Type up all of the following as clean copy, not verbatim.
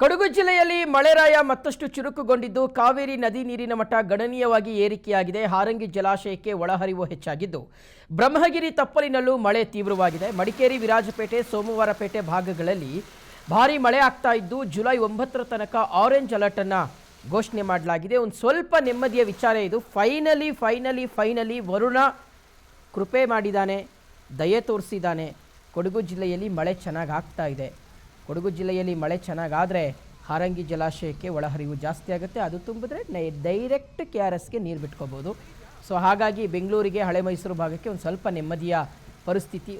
ಕೊಡಗು ಜಿಲ್ಲೆಯಲ್ಲಿ ಮಳೆರಾಯ ಮತ್ತಷ್ಟು ಚುರುಕುಗೊಂಡಿದ್ದು ಕಾವೇರಿ ನದಿ ನೀರಿನ ಮಟ್ಟ ಗಣನೀಯವಾಗಿ ಏರಿಕೆಯಾಗಿದೆ. ಹಾರಂಗಿ ಜಲಾಶಯಕ್ಕೆ ಒಳಹರಿವು ಹೆಚ್ಚಾಗಿದ್ದು ಬ್ರಹ್ಮಗಿರಿ ತಪ್ಪಲಿನಲ್ಲೂ ಮಳೆ ತೀವ್ರವಾಗಿದೆ. ಮಡಿಕೇರಿ, ವಿರಾಜಪೇಟೆ, ಸೋಮವಾರಪೇಟೆ ಭಾಗಗಳಲ್ಲಿ ಭಾರೀ ಮಳೆ ಆಗ್ತಾ ಇದ್ದು ಜುಲೈ 9ರ ತನಕ ಆರೆಂಜ್ ಅಲರ್ಟ್ ಅನ್ನು ಘೋಷಣೆ ಮಾಡಲಾಗಿದೆ. ಒಂದು ಸ್ವಲ್ಪ ನೆಮ್ಮದಿಯ ವಿಚಾರ ಇದು. ಫೈನಲಿ ವರುಣ ಕೃಪೆ ಮಾಡಿದ್ದಾನೆ, ದಯೆ ತೋರಿಸಿದ್ದಾನೆ. ಕೊಡಗು ಜಿಲ್ಲೆಯಲ್ಲಿ ಮಳೆ ಚೆನ್ನಾಗಿ ಆಗ್ತಾ ಇದೆ. ಕೊಡಗು ಜಿಲ್ಲೆಯಲ್ಲಿ ಮಳೆ ಚೆನ್ನಾಗಾದರೆ ಹಾರಂಗಿ ಜಲಾಶಯಕ್ಕೆ ಒಳಹರಿವು ಜಾಸ್ತಿ ಆಗುತ್ತೆ. ಅದು ತುಂಬಿದ್ರೆ ಡೈರೆಕ್ಟ್ KRSಗೆ ನೀರು ಬಿಟ್ಕೋಬೋದು. ಸೊ ಹಾಗಾಗಿ ಬೆಂಗಳೂರಿಗೆ, ಹಳೆ ಮೈಸೂರು ಭಾಗಕ್ಕೆ ಒಂದು ಸ್ವಲ್ಪ ನೆಮ್ಮದಿಯ ಪರಿಸ್ಥಿತಿ,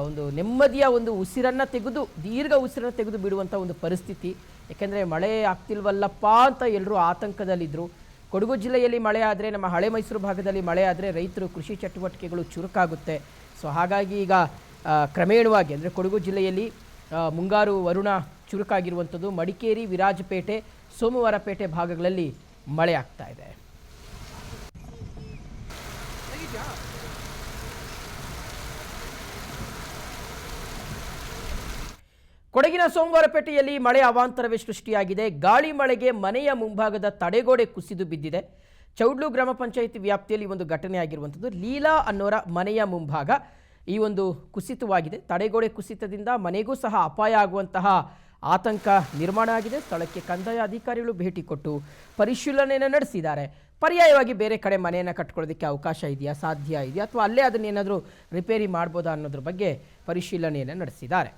ಒಂದು ನೆಮ್ಮದಿಯ ಒಂದು ಉಸಿರನ್ನು ತೆಗೆದು, ದೀರ್ಘ ಉಸಿರನ್ನು ತೆಗೆದು ಬಿಡುವಂಥ ಒಂದು ಪರಿಸ್ಥಿತಿ. ಏಕೆಂದರೆ ಮಳೆ ಆಗ್ತಿಲ್ವಲ್ಲಪ್ಪ ಅಂತ ಎಲ್ಲರೂ ಆತಂಕದಲ್ಲಿದ್ದರು. ಕೊಡಗು ಜಿಲ್ಲೆಯಲ್ಲಿ ಮಳೆ ಆದರೆ, ನಮ್ಮ ಹಳೆ ಮೈಸೂರು ಭಾಗದಲ್ಲಿ ಮಳೆ ಆದರೆ ರೈತರು ಕೃಷಿ ಚಟುವಟಿಕೆಗಳು ಚುರುಕಾಗುತ್ತೆ. ಸೊ ಹಾಗಾಗಿ ಈಗ ಕ್ರಮೇಣವಾಗಿ ಅಂದರೆ ಕೊಡಗು ಜಿಲ್ಲೆಯಲ್ಲಿ ಮುಂಗಾರು ವರುಣ ಚುರುಕಾಗಿರುವಂಥದ್ದು. ಮಡಿಕೇರಿ, ವಿರಾಜಪೇಟೆ, ಸೋಮವಾರಪೇಟೆ ಭಾಗಗಳಲ್ಲಿ ಮಳೆ ಆಗ್ತಾ ಇದೆ. ಕೊಡಗಿನ ಸೋಮವಾರಪೇಟೆಯಲ್ಲಿ ಮಳೆ ಅವಾಂತರವೇ ಸೃಷ್ಟಿಯಾಗಿದೆ. ಗಾಳಿ ಮಳೆಗೆ ಮನೆಯ ಮುಂಭಾಗದ ತಡೆಗೋಡೆ ಕುಸಿದು ಬಿದ್ದಿದೆ. ಚೌಡ್ಲು ಗ್ರಾಮ ಪಂಚಾಯಿತಿ ವ್ಯಾಪ್ತಿಯಲ್ಲಿ ಒಂದು ಘಟನೆ ಆಗಿರುವಂಥದ್ದು. ಲೀಲಾ ಅನ್ನೋರ ಮನೆಯ ಮುಂಭಾಗ ಈ ಒಂದು ಕುಸಿತವಾಗಿದೆ. ತಡೆಗೋಡೆ ಕುಸಿತದಿಂದ ಮನೆಗೂ ಸಹ ಅಪಾಯ ಆಗುವಂತಹ ಆತಂಕ ನಿರ್ಮಾಣ ಆಗಿದೆ. ಸ್ಥಳಕ್ಕೆ ಕಂದಾಯ ಅಧಿಕಾರಿಗಳು ಭೇಟಿ ಕೊಟ್ಟು ಪರಿಶೀಲನೆಯನ್ನು ನಡೆಸಿದ್ದಾರೆ. ಪರ್ಯಾಯವಾಗಿ ಬೇರೆ ಕಡೆ ಮನೆಯನ್ನು ಕಟ್ಕೊಳ್ಳೋದಕ್ಕೆ ಅವಕಾಶ ಇದೆಯಾ, ಸಾಧ್ಯ ಇದೆಯಾ, ಅಥವಾ ಅಲ್ಲೇ ಅದನ್ನೇನಾದರೂ ರಿಪೇರಿ ಮಾಡ್ಬೋದಾ ಅನ್ನೋದ್ರ ಬಗ್ಗೆ ಪರಿಶೀಲನೆಯನ್ನು ನಡೆಸಿದ್ದಾರೆ.